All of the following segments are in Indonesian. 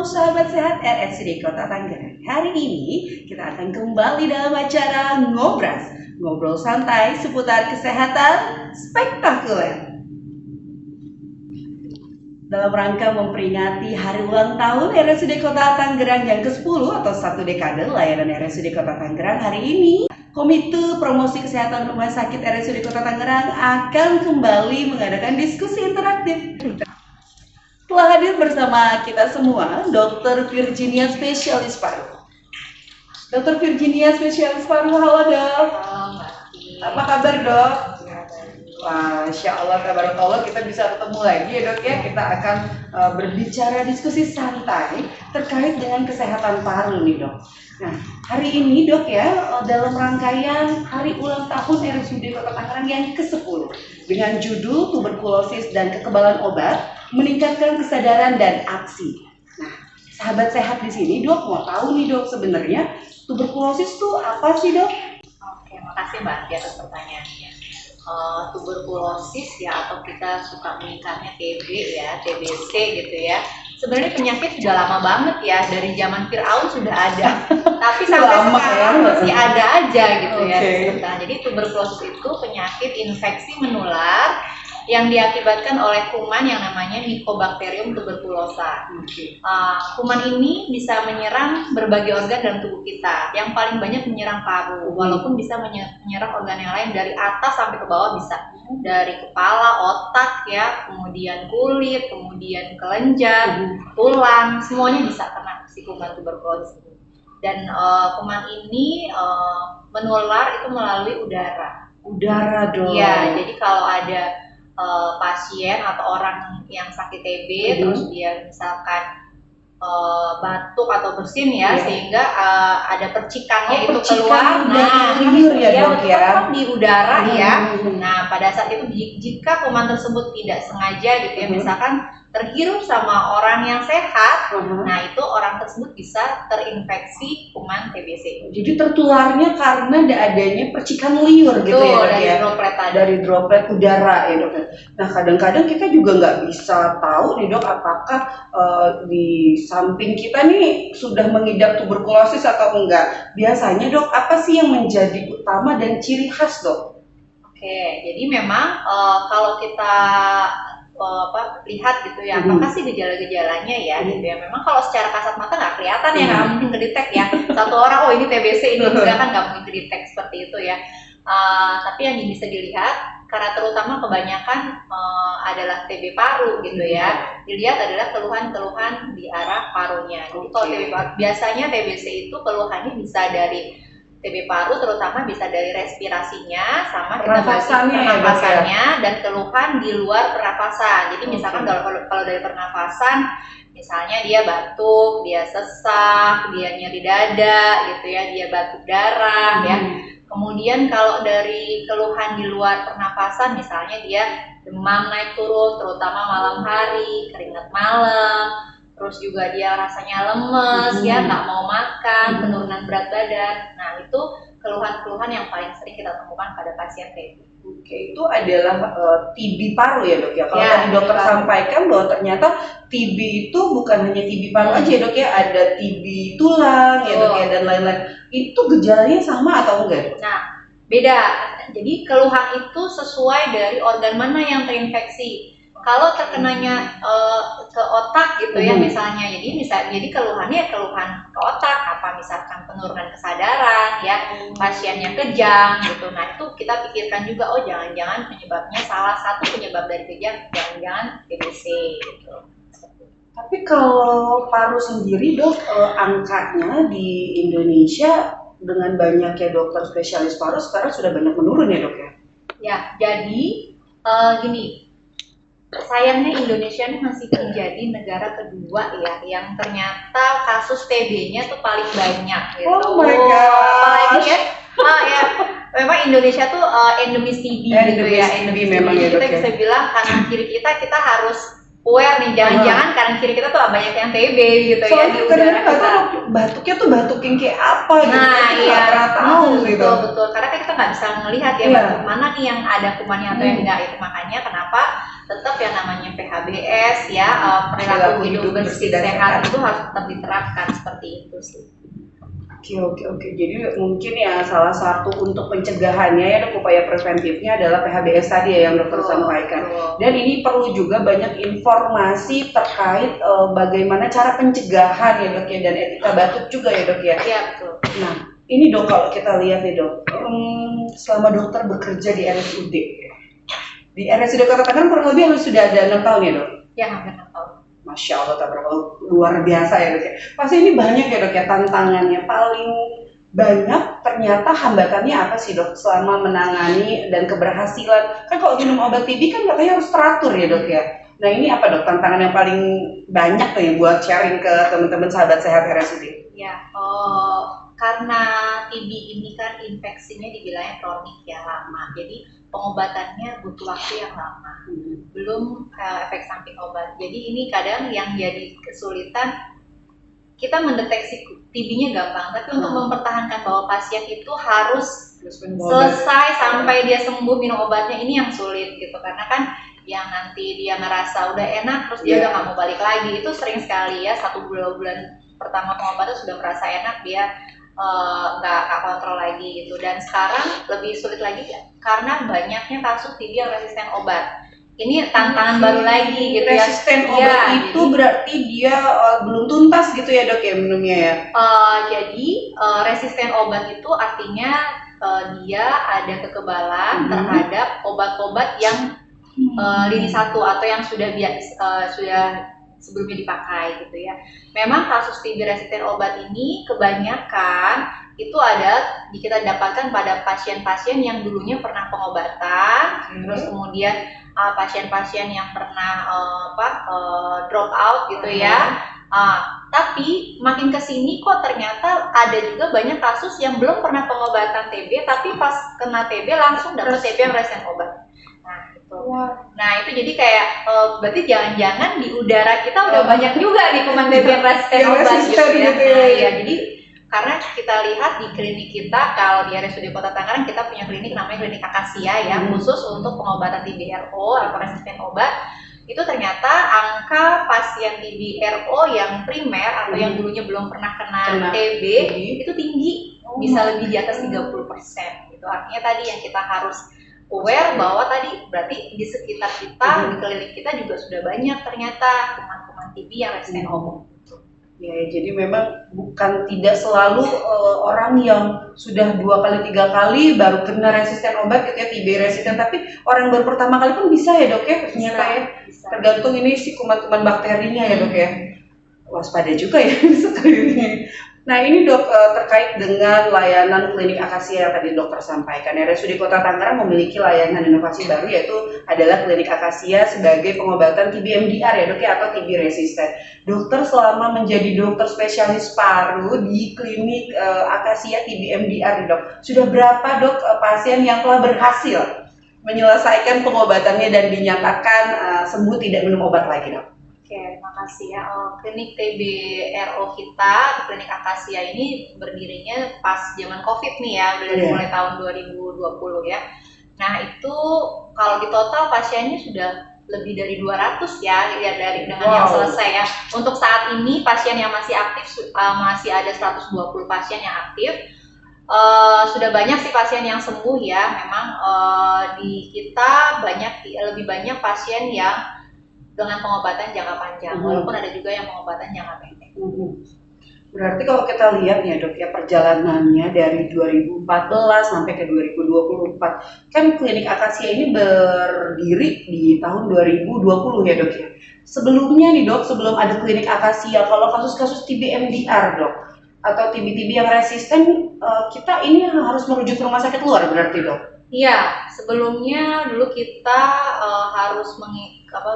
Halo sahabat sehat RSUD Kota Tangerang. Hari ini kita akan kembali dalam acara Ngobras, ngobrol santai seputar kesehatan spektakuler. Dalam rangka memperingati hari ulang tahun RSUD Kota Tangerang yang ke-10 atau 1 dekade layanan RSUD Kota Tangerang, hari ini Komite Promosi Kesehatan Rumah Sakit RSUD Kota Tangerang akan kembali mengadakan diskusi interaktif. Telah hadir bersama kita semua Dr. Virginia Spesialis Paru. Dr. Virginia Spesialis Paru, halo dok. Apa kabar dok? Masya Allah, tabarakallah, kita bisa ketemu lagi ya dok ya. Kita akan berbicara diskusi santai terkait dengan kesehatan paru nih dok. Nah, hari ini dok ya, dalam rangkaian hari ulang tahun RSUD Kota Tangerang yang ke-10 dengan judul tuberkulosis dan kekebalan obat, meningkatkan kesadaran dan aksi. Nah, sahabat sehat di sini dok mau tahu nih dok, sebenarnya tuberkulosis itu apa sih dok? Oke, makasih Mbak Tia atas pertanyaannya. Tuberkulosis ya, atau kita suka menyingkatnya TB ya, TBC gitu ya. Sebenarnya penyakit sudah lama banget ya, dari zaman Fir'aun sudah ada. Tapi sampai sekarang masih ada aja gitu ya. Jadi tuberkulosis itu penyakit infeksi menular yang diakibatkan oleh kuman yang namanya Mycobacterium tuberculosa. Kuman ini bisa menyerang berbagai organ dalam tubuh kita. Yang paling banyak menyerang paru, walaupun bisa menyerang organ yang lain dari atas sampai ke bawah bisa. Dari kepala, otak ya, kemudian kulit, kemudian kelenjar, tulang, semuanya bisa kena si kuman tuberkulosis. Dan kuman ini menular itu melalui udara. Udara dong. Iya, jadi kalau ada pasien atau orang yang sakit TB terus dia misalkan batuk atau bersin ya, sehingga ada percikannya itu keluar, di udara ya. Nah, pada saat itu jika kuman tersebut tidak sengaja gitu ya, misalkan terhirup sama orang yang sehat, nah itu orang tersebut bisa terinfeksi kuman TBC. Jadi tertularnya karena adanya percikan liur gitu ya dok ya? Dari droplet udara ya dok. Nah kadang-kadang kita juga nggak bisa tahu nih dok, apakah di samping kita nih sudah mengidap tuberkulosis atau enggak. Biasanya dok, apa sih yang menjadi utama dan ciri khas dok? Oke, jadi memang kalau kita lihat gitu ya, apakah sih gejala-gejalanya ya gitu ya. Memang kalau secara kasat mata nggak kelihatan ya, nggak mungkin kedetek ya. Satu orang, oh ini TBC, ini enggak, kan nggak mungkin kedetek seperti itu ya. Tapi yang bisa dilihat, karena terutama kebanyakan adalah TB paru gitu ya, dilihat adalah keluhan-keluhan di arah parunya. Jadi kalau TB paru, biasanya TBC itu keluhannya bisa dari TB paru, terutama bisa dari respirasinya, sama kita pernapasannya dan keluhan di luar pernapasan. Jadi misalkan kalau dari pernapasan, misalnya dia batuk, dia sesak, dia nyeri dada gitu ya, dia batuk darah ya. Kemudian kalau dari keluhan di luar pernapasan, misalnya dia demam naik turun, terutama malam hari, keringat malam, terus juga dia rasanya lemes ya, nggak mau makan, penurunan berat badan. Nah itu keluhan-keluhan yang paling sering kita temukan pada pasien TB. Oke, itu adalah TB paru ya dok ya. Kalau tadi dokter sampaikan bahwa ternyata TB itu bukan hanya TB paru aja dok ya, ada TB tulang ya dok ya, dan lain-lain. Itu gejalanya sama atau enggak? Nah beda. Jadi keluhan itu sesuai dari organ mana yang terinfeksi. Kalau terkenanya ke otak gitu ya misalnya, jadi keluhannya keluhan ke otak, apa misalkan penurunan kesadaran ya, pasiennya kejang gitu. Nah itu kita pikirkan juga, oh jangan-jangan penyebabnya, salah satu penyebab dari kejang jangan-jangan TBC gitu. Tapi kalau paru sendiri dok, angkanya di Indonesia dengan banyaknya dokter spesialis paru sekarang sudah banyak menurun ya dok ya? Ya, jadi gini, sayangnya Indonesia ini masih menjadi negara kedua ya yang ternyata kasus TB-nya tuh paling banyak gitu. Oh my god. Apalagi ya, memang Indonesia tuh endemis TB gitu ya. Endemis memang ya dok ya. Kita bisa bilang kanan kiri kita harus aware nih, jangan-jangan kanan kiri kita tuh banyak yang TB gitu. Soalnya ya. Kadang-kadang batuknya tuh batuk yang kayak apa gitu. Nah iya, pernah tahu gitu. Betul. Karena kan kita nggak bisa melihat ya batuk mana nih yang ada kumannya atau yang enggak. Itu makanya kenapa tetap yang namanya PHB PHBS ya, perilaku hidup bersih dan sehat itu harus tetap diterapkan seperti itu sih. Oke. Jadi mungkin ya salah satu untuk pencegahannya ya dok, upaya preventifnya adalah PHBS tadi ya yang dokter sampaikan. Dan ini perlu juga banyak informasi terkait bagaimana cara pencegahan ya dok ya, dan etika batuk juga ya dok ya. Iya betul. Nah ini dok, kalau kita lihat nih dok, selama dokter bekerja di RSUD, di RSUD Kota Tangerang kurang lebih sudah ada 6 tahun ya dok? Ya hampir 6 tahun. Masya Allah, luar biasa ya dok ya. Pasti ini banyak ya dok ya tantangannya. Paling banyak ternyata hambatannya apa sih dok selama menangani dan keberhasilan? Kan kalau minum obat TB kan katanya harus teratur ya dok ya. Nah ini apa dok tantangan yang paling banyak tuh ya buat sharing ke teman-teman sahabat sehat RSUD? Ya, karena TB ini kan infeksinya dibilangnya kronik ya, lama. Jadi pengobatannya butuh waktu yang lama. Belum efek samping obat. Jadi ini kadang yang jadi kesulitan, kita mendeteksi TB-nya gampang, tapi untuk mempertahankan bahwa pasien itu harus selesai sampai dia sembuh minum obatnya, ini yang sulit gitu. Karena kan yang nanti dia ngerasa udah enak terus dia udah nggak mau balik lagi, itu sering sekali ya. 1-2 bulan pertama pengobatan sudah merasa enak, dia nggak kontrol lagi gitu. Dan sekarang lebih sulit lagi karena banyaknya kasus TB yang resisten obat. Ini tantangan baru lagi gitu ya. Resisten obat itu jadi, berarti dia belum tuntas gitu ya dok ya minumnya ya? Jadi resisten obat itu artinya dia ada kekebalan terhadap obat-obat yang lini 1 atau yang sudah sebelumnya dipakai gitu ya. Memang kasus TB resisten obat ini kebanyakan itu ada kita dapatkan pada pasien-pasien yang dulunya pernah pengobatan, terus kemudian pasien-pasien yang pernah drop out gitu ya. Tapi makin kesini kok ternyata ada juga banyak kasus yang belum pernah pengobatan TB, tapi pas kena TB langsung dapat TB yang resisten obat. Nah itu. Nah itu jadi kayak berarti jangan-jangan di udara kita udah banyak juga nih kuman TB yang resisten obat gitu ya. Nah ya, jadi karena kita lihat di klinik kita, kalau di RSUD Kota Tangerang kita punya klinik namanya klinik Akasia ya, khusus untuk pengobatan TB-RO atau resisten obat. Itu ternyata angka pasien TB-RO yang primer atau yang dulunya belum pernah kena TB itu tinggi, bisa lebih di atas 30% gitu. Artinya tadi yang kita harus aware bahwa tadi berarti di sekitar kita, di keliling kita juga sudah banyak ternyata kuman-kuman TB yang resisten obat. Ya, jadi memang bukan tidak selalu orang yang sudah 2 kali 3 kali baru kena resisten obat gitu ya, TB resisten, tapi orang baru pertama kali pun bisa ya dok ya ternyata ya. Tergantung ini si kuman-kuman bakterinya ya dok ya. Waspada juga ya sekali ini. Nah ini dok, terkait dengan layanan klinik Akasia yang tadi dokter sampaikan, RSUD Kota Tangerang memiliki layanan inovasi baru yaitu adalah klinik Akasia sebagai pengobatan TB MDR ya dok ya, atau TB resisten. Dokter selama menjadi dokter spesialis paru di klinik Akasia TB MDR dok, sudah berapa dok pasien yang telah berhasil menyelesaikan pengobatannya dan dinyatakan sembuh tidak minum obat lagi dok? Oke, terima kasih ya. Klinik TB-RO kita, klinik Akasia ini berdirinya pas zaman COVID nih ya, udah dari mulai tahun 2020 ya. Nah itu kalau di total pasiennya sudah lebih dari 200 ya, dari dengan yang selesai ya. Untuk saat ini pasien yang masih aktif masih ada 120 pasien yang aktif. Sudah banyak sih pasien yang sembuh ya. Memang di kita lebih banyak pasien yang dengan pengobatan jangka panjang, walaupun ada juga yang pengobatan jangka pendek. Berarti kalau kita lihat ya dok ya, perjalanannya dari 2014 sampai ke 2024, kan klinik Akasia ini berdiri di tahun 2020 ya dok ya. Sebelumnya nih dok, sebelum ada klinik Akasia, kalau kasus-kasus TB MDR dok, atau TB-TB yang resisten, kita ini harus merujuk ke rumah sakit luar berarti dok? Iya, sebelumnya dulu kita harus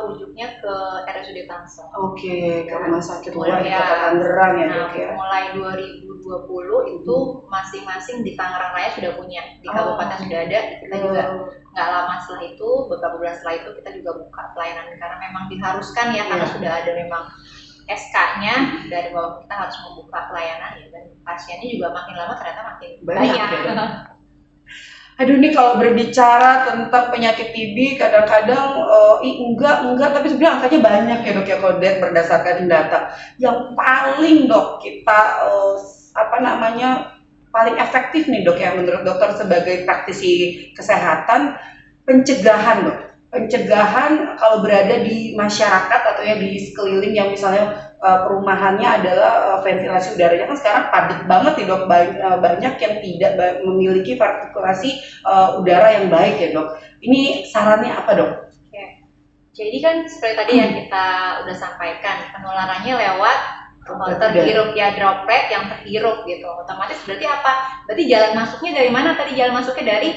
rujuknya ke RSUD Tangsel. Oke, ke rumah sakit luar di Kota Tangerang ya dok ya. Mulai 2020 itu masing-masing di Tangerang Raya sudah punya, di kabupaten sudah ada, kita juga nggak lama setelah itu, beberapa bulan setelah itu kita juga buka pelayanan karena memang diharuskan ya, karena sudah ada memang SK-nya dari bahwa kita harus membuka pelayanan ya, dan pasiennya juga makin lama ternyata makin banyak. Aduh nih kalau berbicara tentang penyakit TB kadang-kadang enggak tapi sebenarnya angkanya banyak ya dok ya kalau berdasarkan data. Yang paling dok kita paling efektif nih dok ya menurut dokter sebagai praktisi kesehatan, pencegahan dok. Pencegahan kalau berada di masyarakat atau ya di sekeliling yang misalnya perumahannya adalah ventilasi udaranya kan sekarang padat banget nih dok, banyak yang tidak memiliki sirkulasi udara yang baik ya dok. Ini sarannya apa dok? Oke. Jadi kan seperti tadi yang kita udah sampaikan, penularannya lewat terhirup ya, droplet yang terhirup gitu. Otomatis berarti apa? Berarti jalan masuknya dari mana tadi? Jalan masuknya dari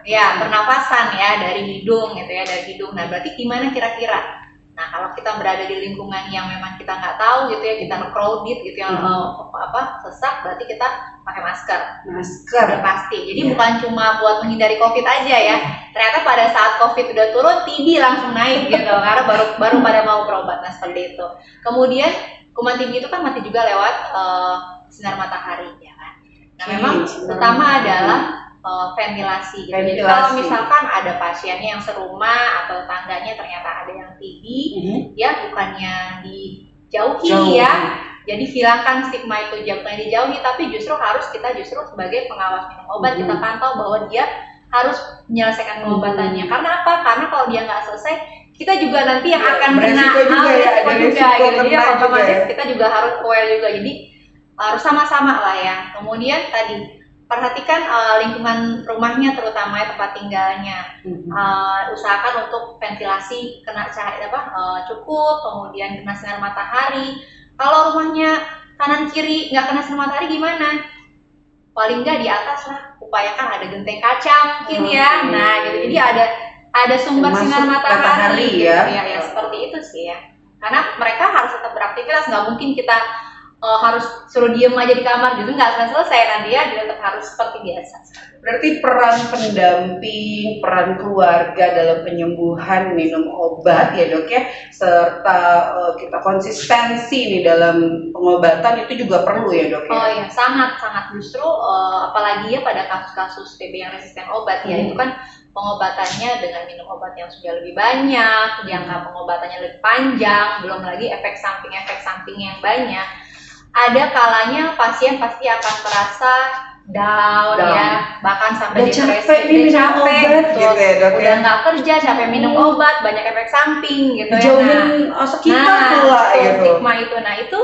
ya pernafasan ya, dari hidung gitu ya, dari hidung. Nah berarti gimana kira-kira? Nah kalau kita berada di lingkungan yang memang kita nggak tahu gitu ya, kita crowded gitu yang sesak, berarti kita pakai masker. Masker udah pasti. Jadi bukan cuma buat menghindari COVID aja ya. Ternyata pada saat COVID udah turun, TB langsung naik gitu karena baru pada mau berobat. Nah seperti itu. Kemudian kuman TB itu kan mati juga lewat sinar matahari ya kan. Nah memang utama adalah ventilasi gitu. Jadi kalau misalkan ada pasiennya yang serumah atau tangganya ternyata ada yang TB, ya bukannya dijauhi ya. Jadi hilangkan stigma itu, bukannya dijauhi, tapi kita justru sebagai pengawas minum obat kita pantau bahwa dia harus menyelesaikan pengobatannya. Karena apa? Karena kalau dia nggak selesai, kita juga nanti yang akan kena resiko juga gitu. Jadi otomatis kita juga harus aware juga. Jadi harus sama-sama lah ya. Kemudian tadi perhatikan lingkungan rumahnya terutama tempat tinggalnya. Usahakan untuk ventilasi kena cahaya cukup, kemudian kena sinar matahari. Kalau rumahnya kanan kiri nggak kena sinar matahari gimana? Paling nggak di atas lah, upayakan ada genteng kaca mungkin ya. Nah gitu, jadi ada sumber sinar matahari gitu, ya seperti itu sih ya. Karena mereka harus tetap beraktivitas, nggak mungkin kita harus suruh diem aja di kamar gitu, nggak selesai, nanti dia tetap harus seperti biasa. Berarti peran pendamping, peran keluarga dalam penyembuhan minum obat ya dok ya, serta kita konsistensi nih dalam pengobatan itu juga perlu ya dok ya? Oh iya, sangat justru apalagi ya pada kasus-kasus TB yang resisten obat ya, itu kan pengobatannya dengan minum obat yang sudah lebih banyak, jangka pengobatannya lebih panjang, belum lagi efek samping yang banyak. Ada kalanya pasien pasti akan terasa down. Ya, bahkan sampai depresi, capek gitu ya dok, udah nggak kerja, capek minum obat, banyak efek samping gitu jauhin sekitar pula gitu. Stigma itu, nah itu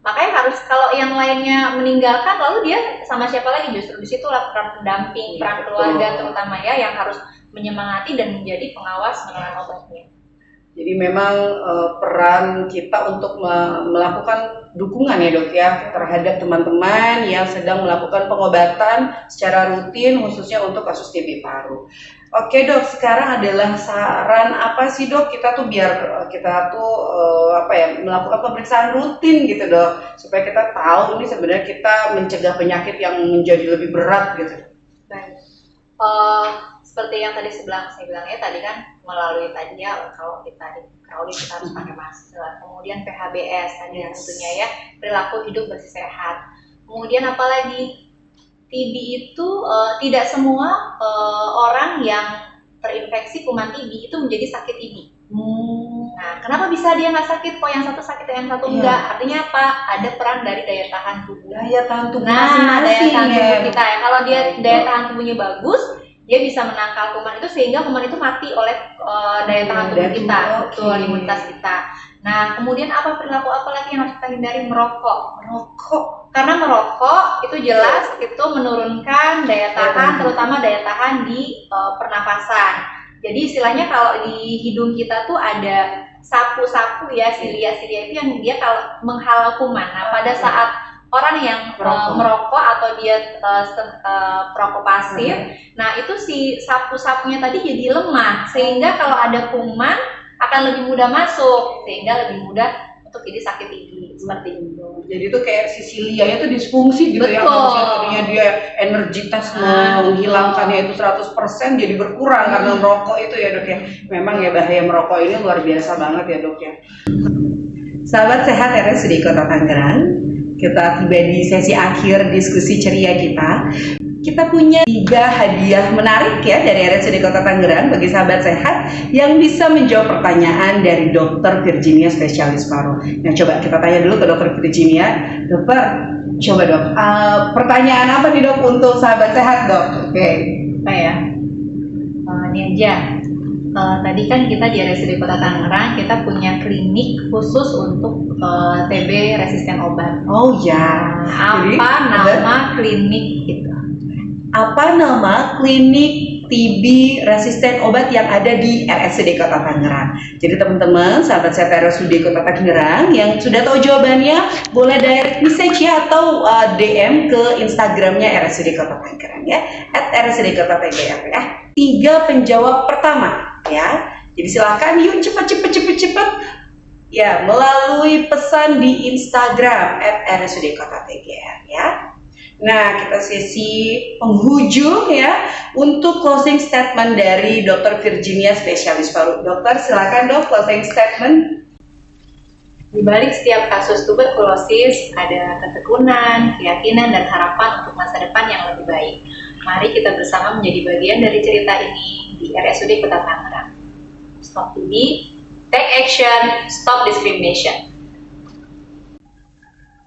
makanya harus, kalau yang lainnya meninggalkan lalu dia sama siapa lagi? Justru di situ lah peran pendamping, peran keluarga terutama ya yang harus menyemangati dan menjadi pengawas pengelolaan obatnya. Jadi memang peran kita untuk melakukan dukungan ya dok ya terhadap teman-teman yang sedang melakukan pengobatan secara rutin khususnya untuk kasus TB paru. Oke dok, sekarang adalah saran apa sih dok kita tuh biar kita tuh melakukan pemeriksaan rutin gitu dok, supaya kita tahu ini sebenarnya kita mencegah penyakit yang menjadi lebih berat gitu. Baik. Seperti yang tadi saya bilang ya, tadi kan melalui tadi ya, kalau kita di crowded kita harus pakai masker. Kemudian PHBS tadi tentunya ya, perilaku hidup bersih sehat. Kemudian apalagi TB itu tidak semua orang yang terinfeksi kuman TB itu menjadi sakit TB. Nah, kenapa bisa dia nggak sakit? Kok yang satu sakit, yang satu enggak? Artinya apa? Ada peran dari daya tahan tubuh. Daya tahan tubuh masing-masing. Daya tahan tubuh kita ya. Kalau dia daya tahan tubuhnya bagus, dia bisa menangkal kuman itu sehingga kuman itu mati oleh daya tahan tubuh kita, betul, imunitas kita. Nah, kemudian perilaku apa lagi yang harus kita hindari? Merokok. Karena merokok itu jelas itu menurunkan daya tahan, terutama daya tahan di pernapasan. Jadi istilahnya kalau di hidung kita tuh ada sapu-sapu ya, silia-silia itu yang dia kalau menghalau kuman. Nah, pada saat orang yang merokok atau dia perokok pasif, nah itu si sapu-sapunya tadi jadi lemah, sehingga kalau ada kuman akan lebih mudah masuk, sehingga lebih mudah untuk jadi sakit gigi seperti itu. Jadi itu kayak si silianya itu disfungsi gitu. Betul. Ya, tadinya dia energitas menghilangkannya itu 100% jadi berkurang karena merokok itu ya dok ya. Memang ya bahaya merokok ini luar biasa banget ya dok ya. Sahabat sehat RSUD Kota Tangerang, kita tiba di sesi akhir diskusi ceria kita. Kita punya 3 hadiah menarik ya dari RSUD Kota Tangerang bagi sahabat sehat yang bisa menjawab pertanyaan dari Dr. Virginia spesialis paru. Nah, coba kita tanya dulu ke Dr. Virginia. Dokter, coba dok, pertanyaan apa nih dok untuk sahabat sehat dok? Oke. Apa ya? Ini aja. Tadi kan kita di RSUD Kota Tangerang kita punya klinik khusus untuk TB resisten obat. Oh ya. Apa nama klinik itu? Apa nama klinik TB resisten obat yang ada di RSUD Kota Tangerang? Jadi teman-teman, sahabat sehat RSUD Kota Tangerang yang sudah tahu jawabannya, boleh direct message ya atau DM ke Instagramnya RSUD Kota Tangerang ya, @RSUD Kota Tangerang ya. 3 penjawab pertama ya. Jadi silakan yuk cepet ya melalui pesan di Instagram @RSUD Kota Tangerang ya. Nah, kita sesi penghujung ya untuk closing statement dari Dr. Virginia spesialis paru. Dokter, silakan dok closing statement. Di balik setiap kasus tuberkulosis ada ketekunan, keyakinan, dan harapan untuk masa depan yang lebih baik. Mari kita bersama menjadi bagian dari cerita ini di RSUD Kota Tangerang. Stop TB, take action, stop discrimination.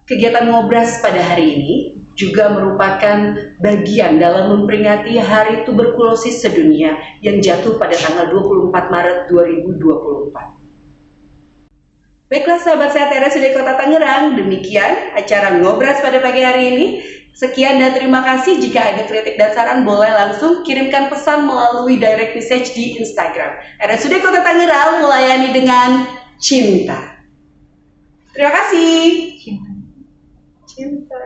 Kegiatan ngobras pada hari ini juga merupakan bagian dalam memperingati Hari Tuberkulosis Sedunia yang jatuh pada tanggal 24 Maret 2024. Baiklah sahabat sehat RSUD Kota Tangerang, demikian acara ngobras pada pagi hari ini. Sekian dan terima kasih. Jika ada kritik dan saran boleh langsung kirimkan pesan melalui direct message di Instagram. RSUD Kota Tangerang melayani dengan cinta. Terima kasih. Cinta. Cinta.